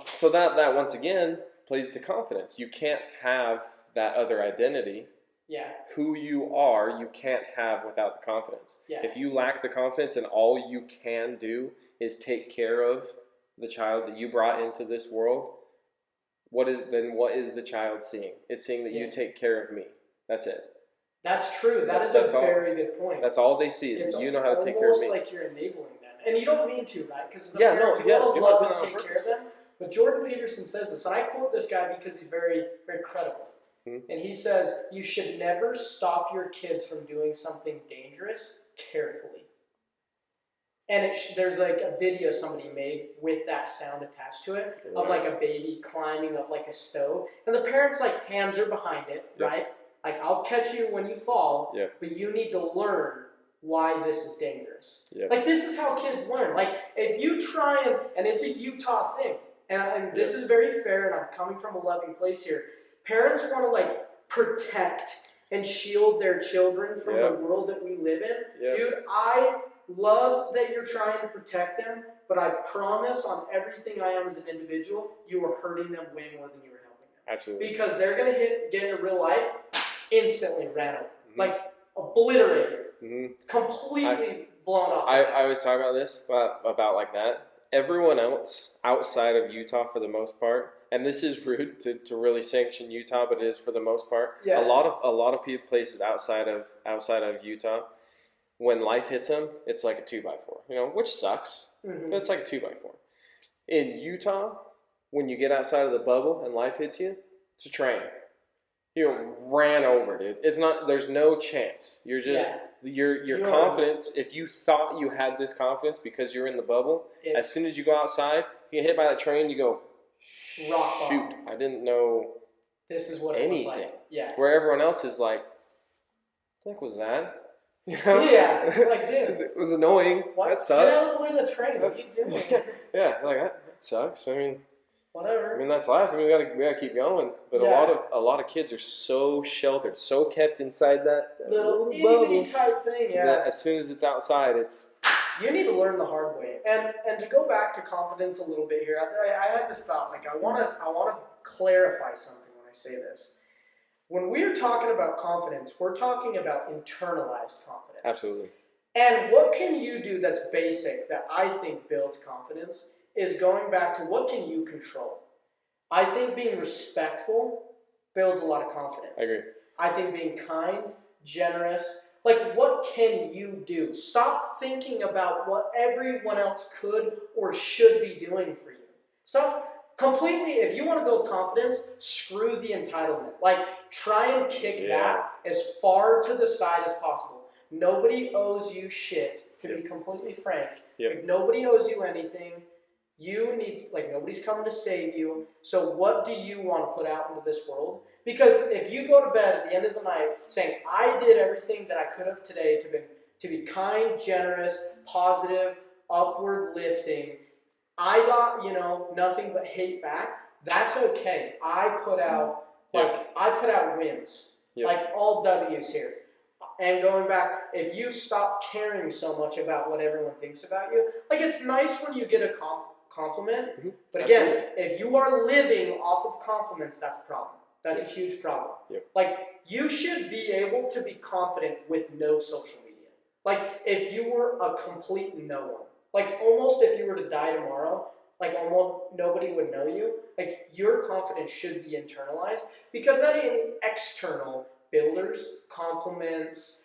So that once again plays to confidence. You can't have that other identity. Yeah. Who you are, you can't have without the confidence. Yeah. If you lack the confidence and all you can do is take care of the child that you brought into this world, what is the child seeing? It's seeing that you take care of me. That's it. That's true. That's a very good point. That's all they see is you know how to take care of me. It's almost like you're enabling them. And you don't mean to, right? Because you want to take care of them. But Jordan Peterson says this, and I quote this guy because he's very, very credible. Mm-hmm. And he says, you should never stop your kids from doing something dangerous carefully. And there's like a video somebody made with that sound attached to it of like a baby climbing up like a stove. And the parents like hands are behind it, right? Like, I'll catch you when you fall, but you need to learn why this is dangerous. Like, this is how kids learn. Like, if you try and it's a Utah thing, and this is very fair, and I'm coming from a loving place here. Parents want to, like, protect and shield their children from the world that we live in. Dude, I love that you're trying to protect them, but I promise on everything I am as an individual, you are hurting them way more than you are helping them. Absolutely. Because they're going to get into real life, instantly ran over. Mm-hmm. Like, obliterated. Mm-hmm. Completely blown off. I always talk about this, about like that. Everyone else outside of Utah, for the most part, and this is rude to really sanction Utah, but it is for the most part. Yeah. A lot of places outside of Utah, when life hits them, it's like a 2x4, which sucks. Mm-hmm. But it's like a 2x4. In Utah, when you get outside of the bubble and life hits you, it's a train. You ran over, dude. It's not. There's no chance. You're just your confidence. If you thought you had this confidence because you're in the bubble, as soon as you go outside, you get hit by that train. You go, shoot! I didn't know. This is what anything. It looked like. Yeah. Where everyone else is like, what the heck was that? Yeah. Like, dude, it was annoying. What? That sucks. Get out of the way of the train. What are you doing? Like that sucks. I mean. Whatever. I mean, that's life. I mean, we gotta keep going. But a lot of kids are so sheltered, so kept inside that little itty type thing. Yeah. That as soon as it's outside, it's. You need to learn the hard way. And to go back to confidence a little bit here, I had to stop. Like, I want to clarify something when I say this. When we're talking about confidence, we're talking about internalized confidence. Absolutely. And what can you do that's basic that I think builds confidence is going back to what can you control. I think being respectful builds a lot of confidence. I agree. I think being kind, generous, like what can you do? Stop thinking about what everyone else could or should be doing for you. Stop completely, if you want to build confidence, screw the entitlement. Like try and kick that as far to the side as possible. Nobody owes you shit, to be completely frank. If nobody owes you anything, you need, like nobody's coming to save you. So what do you want to put out into this world? Because if you go to bed at the end of the night saying, I did everything that I could have today to be kind, generous, positive, upward lifting, I got, nothing but hate back, that's okay. I put out wins. Like all W's here. And going back, if you stop caring so much about what everyone thinks about you, like it's nice when you get a compliment, but again, if you are living off of compliments, that's a problem. That's a huge problem. Like you should be able to be confident with no social media. Like if you were a complete no one, like almost if you were to die tomorrow, like almost nobody would know you, like your confidence should be internalized because that ain't external builders, compliments,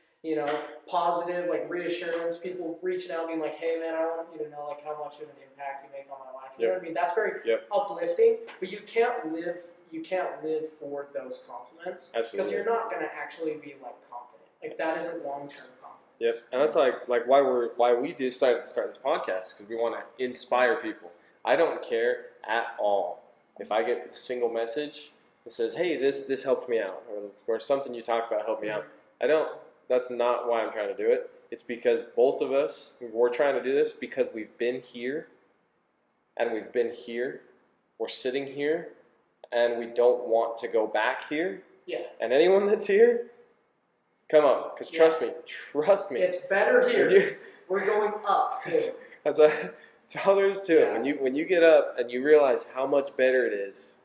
positive, like reassurance, people reaching out being like, hey man, I want you to know like how much of an impact you make on my life. You know what I mean? That's very uplifting, but you can't live for those compliments because you're not going to actually be like confident. Like that isn't long-term confidence. And that's like why we decided to start this podcast, because we want to inspire people. I don't care at all if I get a single message that says, hey, this helped me out, or something you talked about helped me out. That's not why I'm trying to do it. It's because both of us, we're trying to do this because we've been here, and we've been here, we're sitting here, and we don't want to go back here. And anyone that's here, come up, because trust me. It's better here. We're going up, too. That's all there is to it. When you get up and you realize how much better it is,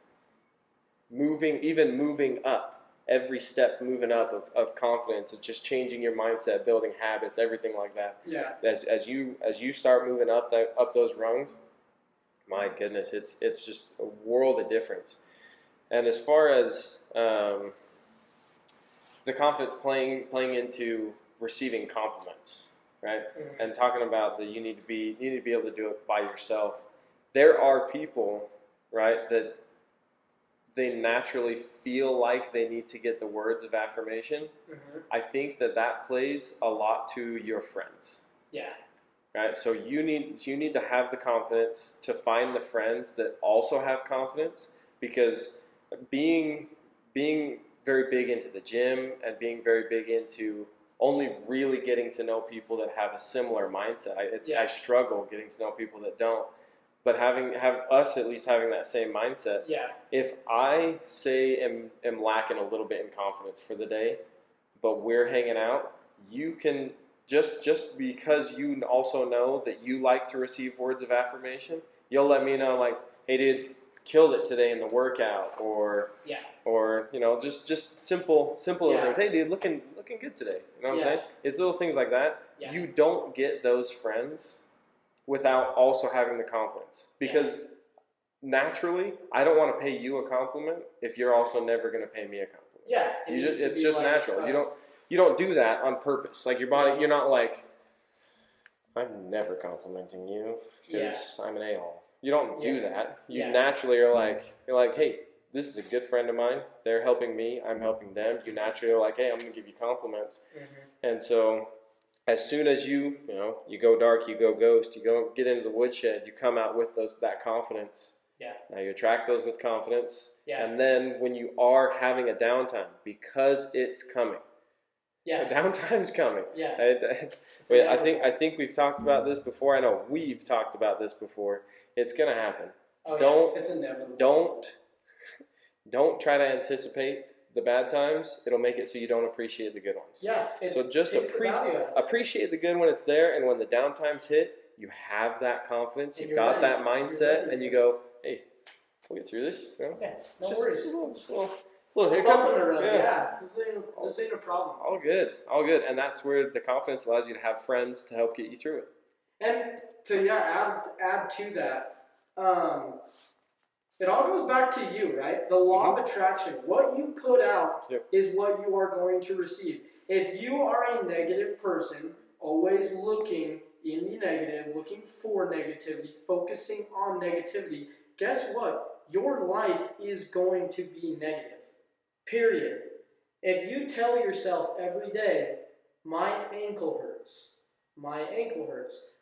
moving up, every step moving up of confidence, it's just changing your mindset, building habits, everything like that. As you start moving up those rungs, my goodness, it's just a world of difference. And as far as the confidence playing into receiving compliments, right? And talking about that you need to be able to do it by yourself. There are people, right, that they naturally feel like they need to get the words of affirmation. I think that plays a lot to your friends. Right? So you need to have the confidence to find the friends that also have confidence, because being very big into the gym and being very big into only really getting to know people that have a similar mindset. I struggle getting to know people that don't. But have us at least having that same mindset. If I am lacking a little bit in confidence for the day, but we're hanging out, you can just because you also know that you like to receive words of affirmation, you'll let me know like, hey dude, killed it today in the workout, or just simple little things. Hey dude, looking good today. You know what I'm saying? It's little things like that. You don't get those friends without also having the confidence, because naturally, I don't want to pay you a compliment if you're also never going to pay me a compliment. It's just natural. You don't do that on purpose. Like your body, you're not like, I'm never complimenting you because I'm an a-hole. You don't do that. You naturally are like, hey, this is a good friend of mine. They're helping me. I'm helping them. You naturally are like, hey, I'm going to give you compliments. And so as soon as you go dark, you go ghost, you go get into the woodshed, you come out with that confidence. Now you attract those with confidence. And then when you are having a downtime, because it's coming. A downtime's coming. I think we've talked about this before. I know we've talked about this before. It's going to happen. It's inevitable. Don't try to anticipate the bad times. It'll make it so you don't appreciate the good ones. So just appreciate the good when it's there, and when the downtimes hit, you have that confidence, you've got that mindset, and you go, hey, we'll get through this. No worries. Just a little little A hiccup. bump in the road, Yeah. yeah. This ain't a problem. All good. And that's where the confidence allows you to have friends to help get you through it. And to add to that, it all goes back to you, right? The law of attraction. What you put out is what you are going to receive. If you are a negative person, always looking in the negative, looking for negativity, focusing on negativity, guess what? Your life is going to be negative. Period. If you tell yourself every day, my ankle hurts,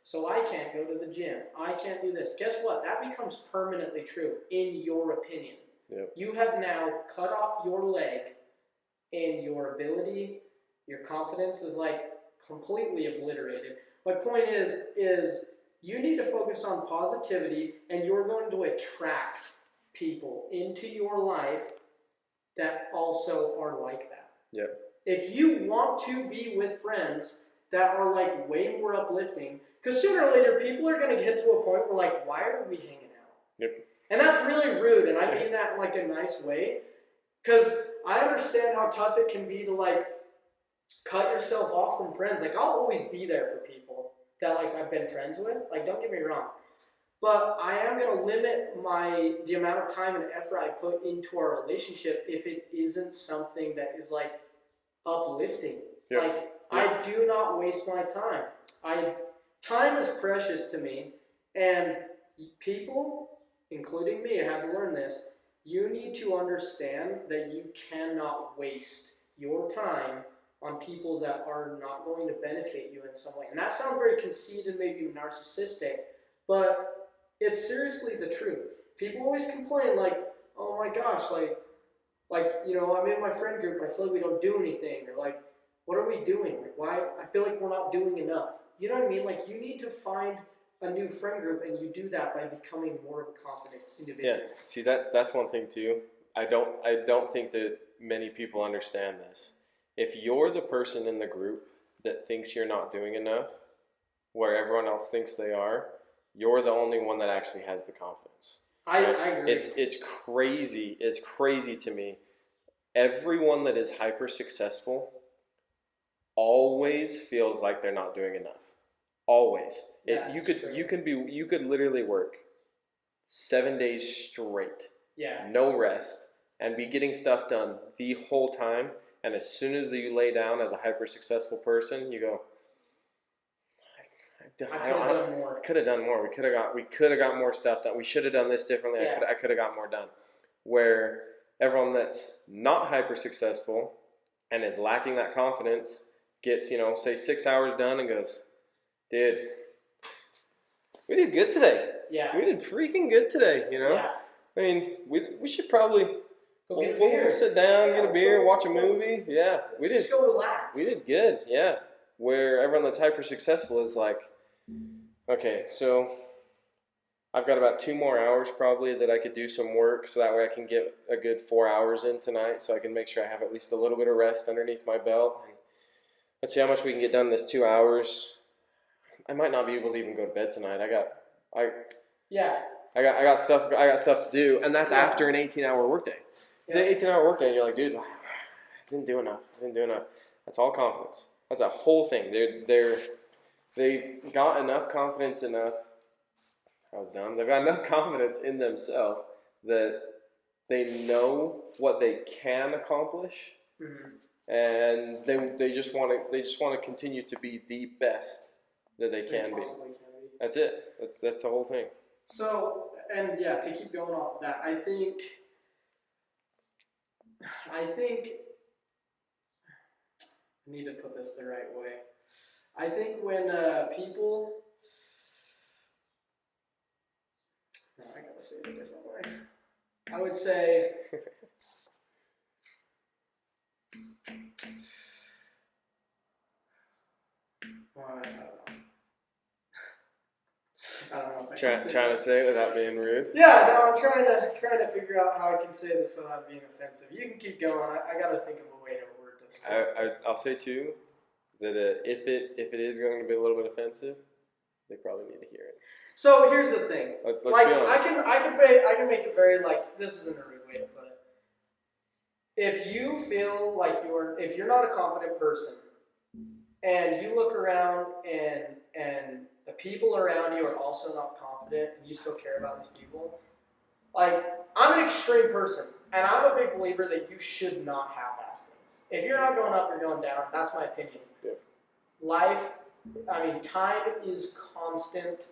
so I can't go to the gym, I can't do this, guess what? That becomes permanently true in your opinion. Yep. You have now cut off your leg, and your ability, your confidence is like completely obliterated. My point is you need to focus on positivity, and you're going to attract people into your life that also are like that. Yep. If you want to be with friends that are like way more uplifting, because sooner or later people are going to get to a point where like, why are we hanging out? Yep. And that's really rude, and I mean that in like a nice way, because I understand how tough it can be to like cut yourself off from friends. Like, I'll always be there for people that like I've been friends with. Like, don't get me wrong. But I am going to limit the amount of time and effort I put into our relationship if it isn't something that is like uplifting. Yep. Like, I do not waste my time. Time is precious to me, and people, including me, have to learn this. You need to understand that you cannot waste your time on people that are not going to benefit you in some way. And that sounds very conceited, maybe narcissistic, but it's seriously the truth. People always complain like, oh my gosh, like you know, I'm in my friend group, but I feel like we don't do anything, or like, what are we doing? Like, why? I feel like we're not doing enough. You know what I mean? Like, you need to find a new friend group, and you do that by becoming more of a confident individual. Yeah. See, that's one thing too. I don't think that many people understand this. If you're the person in the group that thinks you're not doing enough, where everyone else thinks they are, you're the only one that actually has the confidence. I agree. It's crazy. It's crazy to me. Everyone that is hyper successful always feels like they're not doing enough. Always. Yeah, you could literally work 7 days straight. Yeah. No rest, and be getting stuff done the whole time. And as soon as you lay down as a hyper successful person, you go, I could have done more. Could have done more. We could have got more stuff done. We should have done this differently. Yeah. I could have got more done. Where everyone that's not hyper successful and is lacking that confidence gets, say 6 hours done and goes, dude, we did good today. Yeah. We did freaking good today, Yeah. I mean, we should probably We'll sit down, get a beer, watch a movie. Yeah, we did. Just go relax. We did good. Yeah, where everyone that's hyper successful is like, okay, so I've got about 2 more hours probably that I could do some work, so that way I can get a good 4 hours in tonight, so I can make sure I have at least a little bit of rest underneath my belt. And let's see how much we can get done in this 2 hours. I might not be able to even go to bed tonight. I got stuff to do, and that's after an 18-hour workday. It's an 18-hour workday, and you're like, dude, I didn't do enough. That's all confidence. That's that whole thing. They've got enough confidence enough. I was dumb. They've got enough confidence in themselves that they know what they can accomplish, and they just want to continue to be the best that they can be. That's it. That's the whole thing. So, and yeah, to keep going off of that, I think I need to put this the right way. I think when people, no, I gotta say it a different way. I would say, I don't know if I can say Trying to say it without being rude. Yeah, no, I'm trying to figure out how I can say this without being offensive. You can keep going. I got to think of a way to word this. I'll say too that if it is going to be a little bit offensive, they probably need to hear it. So here's the thing. Let's like be honest. I can make it very like, this isn't a rude way to put it. if you feel like if you're not a confident person, and you look around and the people around you are also not confident, and you still care about these people, like, I'm an extreme person, and I'm a big believer that you should not half-ass things. If you're not going up, you're going down. That's my opinion. Yeah. Life, time is constant.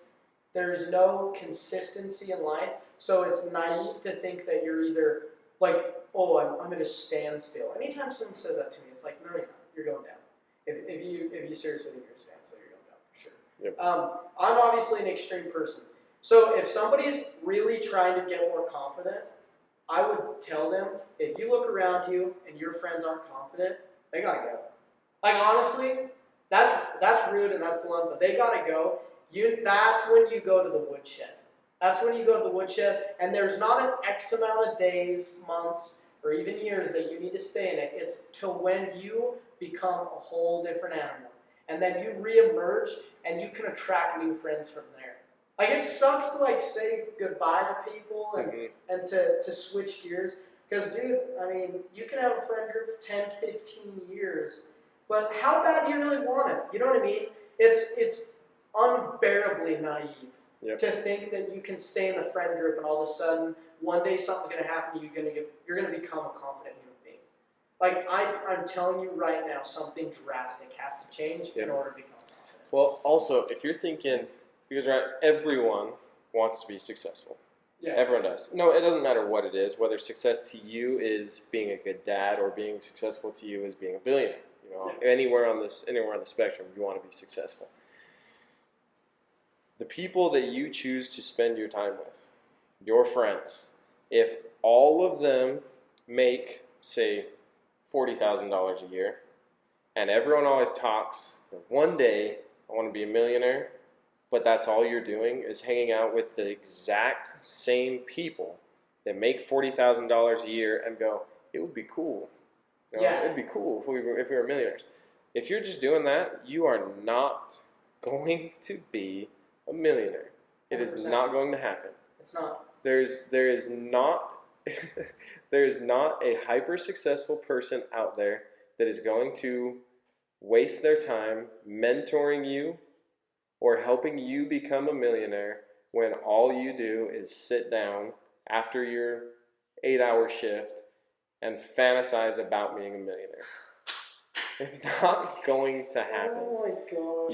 There's no consistency in life, so it's naive to think that you're either like, oh, I'm going to stand still. Anytime someone says that to me, it's like, no, you're not. You're going down. If you seriously think you're stand still, you're going down for sure. Yep. I'm obviously an extreme person. So if somebody's really trying to get more confident, I would tell them, if you look around you and your friends aren't confident, they gotta go. Like, honestly, that's rude and that's blunt, but they gotta go. That's when you go to the woodshed. That's when you go to the woodshed, and there's not an X amount of days, months, or even years that you need to stay in it. It's till when you become a whole different animal. And then you reemerge, and you can attract new friends from there. Like, it sucks to, like, say goodbye to people and to switch gears. Because, dude, you can have a friend group for 10, 15 years, but how bad do you really want it? You know what I mean? It's unbearably naive to think that you can stay in the friend group and all of a sudden, one day something's going to happen, you're going to become a confident human being. Like, I'm telling you right now, something drastic has to change in order to become confident. Well, also, if you're thinking, because everyone wants to be successful. Yeah. Everyone does. No, it doesn't matter what it is, whether success to you is being a good dad or being successful to you is being a billionaire. Anywhere on the spectrum, you want to be successful. The people that you choose to spend your time with, your friends, if all of them make, say, $40,000 a year, and everyone always talks, one day I want to be a millionaire, but that's all you're doing is hanging out with the exact same people that make $40,000 a year and go, it would be cool. It'd be cool if we were millionaires. If you're just doing that, you are not going to be a millionaire. It 100%. Is not going to happen. It's not. There is not a hyper successful person out there that is going to waste their time mentoring you or helping you become a millionaire when all you do is sit down after your 8-hour shift and fantasize about being a millionaire. It's not going to happen. Oh my gosh.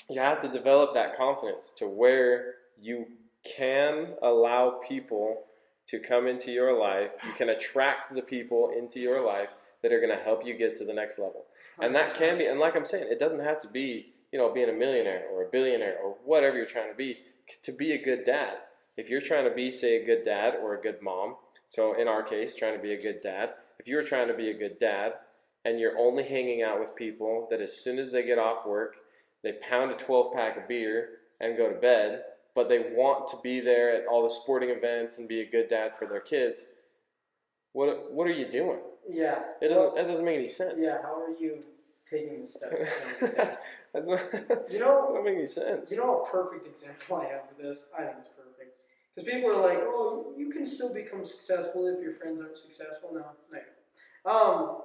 You have to develop that confidence to where you can allow people to come into your life. You can attract the people into your life that are going to help you get to the next level. And that can be, and like I'm saying, it doesn't have to be, being a millionaire or a billionaire or whatever you're trying to be a good dad. If you're trying to be, say, a good dad or a good mom, so in our case, trying to be a good dad, if you're trying to be a good dad and you're only hanging out with people that as soon as they get off work, they pound a 12-pack of beer and go to bed, but they want to be there at all the sporting events and be a good dad for their kids, what are you doing? Yeah. That doesn't make any sense. Yeah, how are you taking the steps? That's not, doesn't make any sense. You know a perfect example I have for this? I think it's perfect. Because people are like, oh, you can still become successful if your friends aren't successful. No.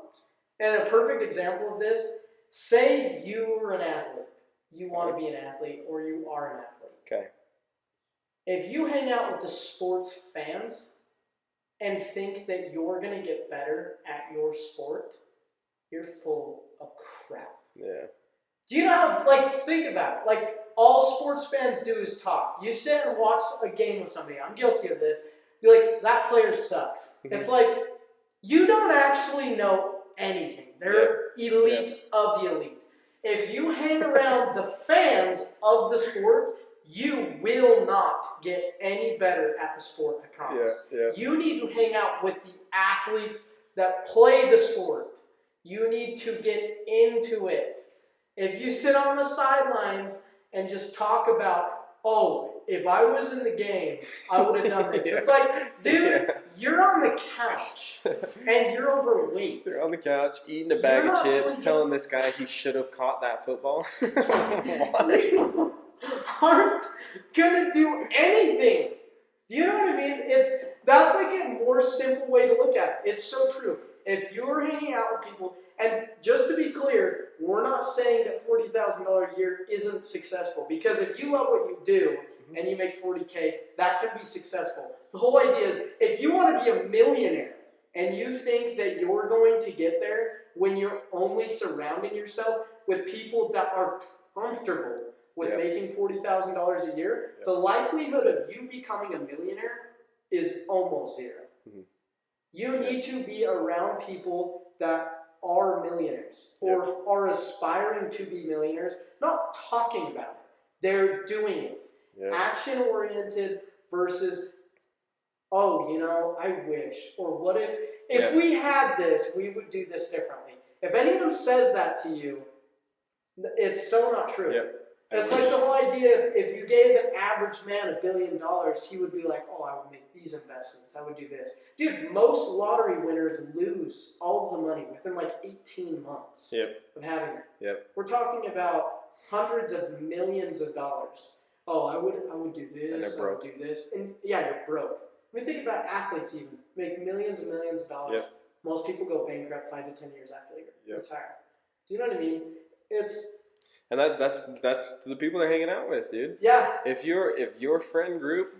And a perfect example of this, say you are an athlete. You want to be an athlete or you are an athlete. Okay. If you hang out with the sports fans and think that you're going to get better at your sport, you're full of crap. Yeah. Do you know how, think about it. All sports fans do is talk. You sit and watch a game with somebody. I'm guilty of this. You're like, that player sucks. It's like, you don't actually know anything. They're elite of the elite. If you hang around the fans of the sport, you will not get any better at the sport, I promise. Yeah. You need to hang out with the athletes that play the sport. You need to get into it. If you sit on the sidelines and just talk about, oh, if I was in the game, I would have done this. It's like, dude, you're on the couch and you're overweight. You're on the couch eating a bag of chips, telling this guy he should have caught that football. What? Aren't gonna do anything. Do you know what I mean? That's like a more simple way to look at it. It's so true. If you're hanging out with people, and just to be clear, we're not saying that $40,000 a year isn't successful, because if you love what you do and you make $40K, that can be successful. The whole idea is, if you want to be a millionaire and you think that you're going to get there when you're only surrounding yourself with people that are comfortable with making $40,000 a year, the likelihood of you becoming a millionaire is almost zero. You need to be around people that are millionaires or are aspiring to be millionaires, not talking about it. They're doing it. Action-oriented versus, oh, you know, I wish, or what if we had this, we would do this differently. If anyone says that to you, it's so not true. It's like the whole idea, if you gave an average man $1 billion, he would be like, oh, I would make these investments, I would do this. Dude, most lottery winners lose all of the money within like 18 months of having it. We're talking about hundreds of millions of dollars. Oh, I would do this, I would do this. And yeah, you're broke. I mean, think about athletes even. Make millions and millions of dollars. Most people go bankrupt 5 to 10 years after they retire. Do you know what I mean? And that's the people they're hanging out with, dude. Yeah. If your friend group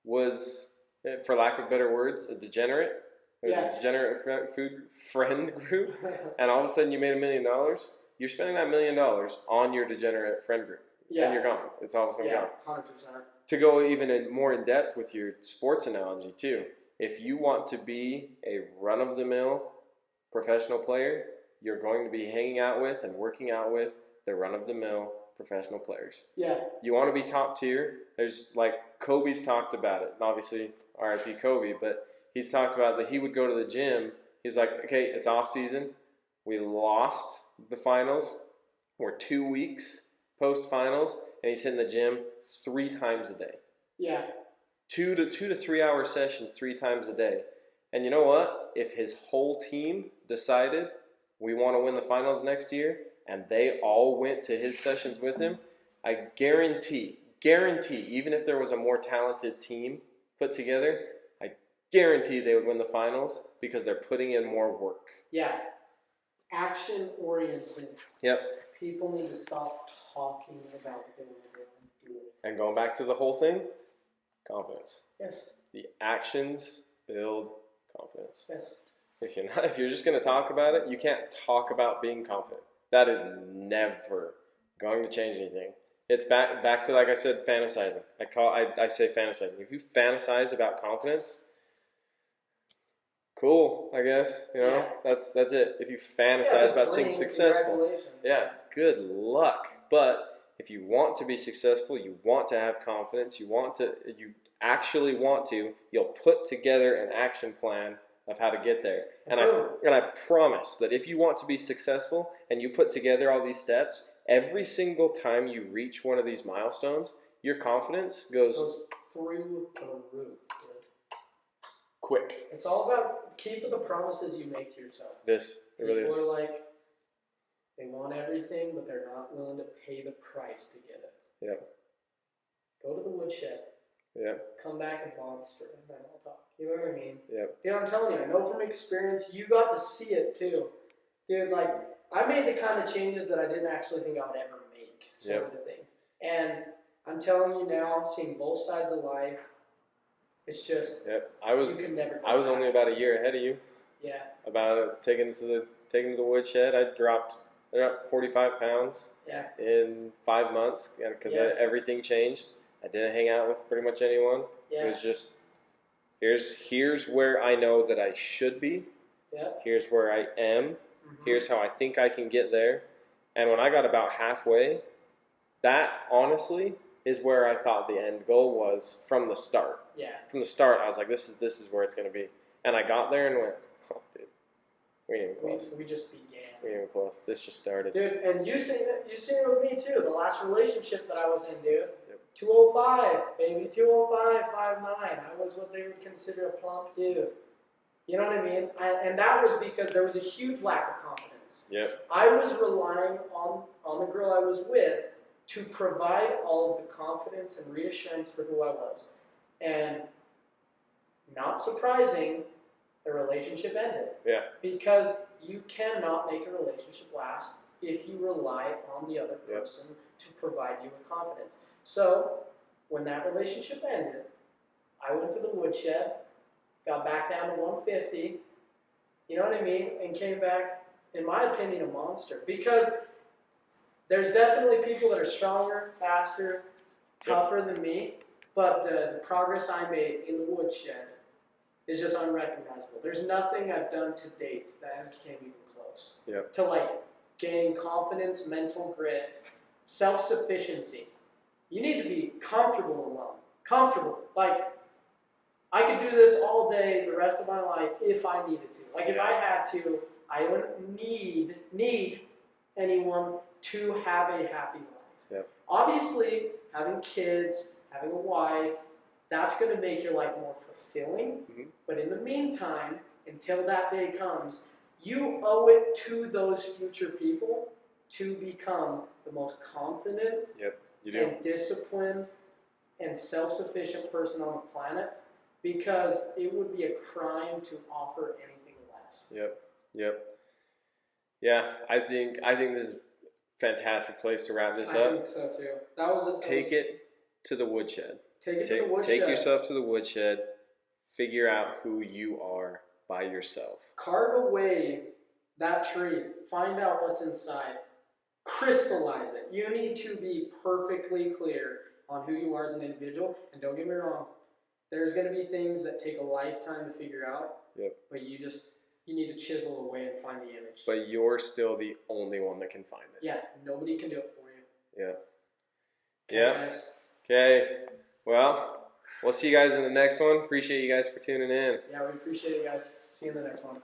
was, for lack of better words, a degenerate, a degenerate friend group, and all of a sudden you made $1 million, you're spending that $1 million on your degenerate friend group, and you're gone. It's all of a sudden gone. 100%. To go even more in depth with your sports analogy too, if you want to be a run-of-the-mill professional player, you're going to be hanging out with and working out with the run-of-the-mill professional players. You want to be top tier. There's like Kobe's talked about it. And obviously, R.I.P. Kobe, but he's talked about that he would go to the gym. He's like, okay, it's off season. We lost the finals. We're 2 weeks post finals, and he's hitting the gym 3 times a day. 2 to 3 hour sessions 3 times a day. And you know what? If his whole team decided we want to win the finals next year, and they all went to his sessions with him, I guarantee, even if there was a more talented team put together, I guarantee they would win the finals because they're putting in more work. Action-oriented. People need to stop talking about what they want to do. And going back to the whole thing, confidence. The actions build confidence. If you're just going to talk about it, you can't talk about being confident. That is never going to change anything. It's back to, like I said, fantasizing. I say fantasizing. If you fantasize about confidence, cool, I guess. You know, that's it. If you fantasize about being successful, good luck. But if you want to be successful, you want to have confidence, you actually want to, you'll put together an action plan of how to get there. And I promise that if you want to be successful and you put together all these steps, every single time you reach one of these milestones, your confidence goes through the roof, dude. Quick. It's all about keeping the promises you make to yourself. It really is. People are like, they want everything, but they're not willing to pay the price to get it. Go to the woodshed. Come back a monster, and then I'll talk. You know what I mean? Dude, I'm telling you, I know from experience, you got to see it too. Dude, like, I made the kind of changes that I didn't actually think I would ever make, sort of the thing. And I'm telling you now, seeing both sides of life, it's just, you can never go I was back. only about a year ahead of you. About taking to the woodshed. I dropped 45 pounds in 5 months because everything changed. I didn't hang out with pretty much anyone. It was just, here's where I know that I should be. Here's where I am. Here's how I think I can get there. And when I got about halfway, that honestly is where I thought the end goal was from the start. From the start, I was like, this is where it's going to be. And I got there and went, oh, dude, we ain't even close. We just began. We ain't even close. This just started. Dude, and you seen it with me too. The last relationship that I was in, dude. 205, baby, 205, 5'9". I was what they would consider a plump dude. You know what I mean? And that was because there was a huge lack of confidence. I was relying on the girl I was with to provide all of the confidence and reassurance for who I was. And not surprising, the relationship ended. Yeah. Because you cannot make a relationship last if you rely on the other person to provide you with confidence. So, when that relationship ended, I went to the woodshed, got back down to 150, you know what I mean, and came back, in my opinion, a monster. Because there's definitely people that are stronger, faster, tougher than me, but the progress I made in the woodshed is just unrecognizable. There's nothing I've done to date that has came even close to like gaining confidence, mental grit, self-sufficiency. You need to be comfortable alone. Comfortable. Like, I could do this all day, the rest of my life, if I needed to. Like, if I had to, I wouldn't need anyone to have a happy life. Yep. Obviously, having kids, having a wife, that's going to make your life more fulfilling. Mm-hmm. But in the meantime, until that day comes, you owe it to those future people to become the most confident and disciplined and self-sufficient person on the planet, because it would be a crime to offer anything less. Yep. Yeah, I think this is a fantastic place to wrap this up. I think so too. Take it to the woodshed. Take it to the woodshed. Take yourself to the woodshed. Figure out who you are by yourself. Carve away that tree. Find out what's inside. Crystallize it. You need to be perfectly clear on who you are as an individual. And don't get me wrong, there's going to be things that take a lifetime to figure out. Yep. But you need to chisel away and find the image. But you're still the only one that can find it. Yeah, nobody can do it for you. Yeah. Okay. Well, we'll see you guys in the next one. Appreciate you guys for tuning in. Yeah, we appreciate it, guys. See you in the next one.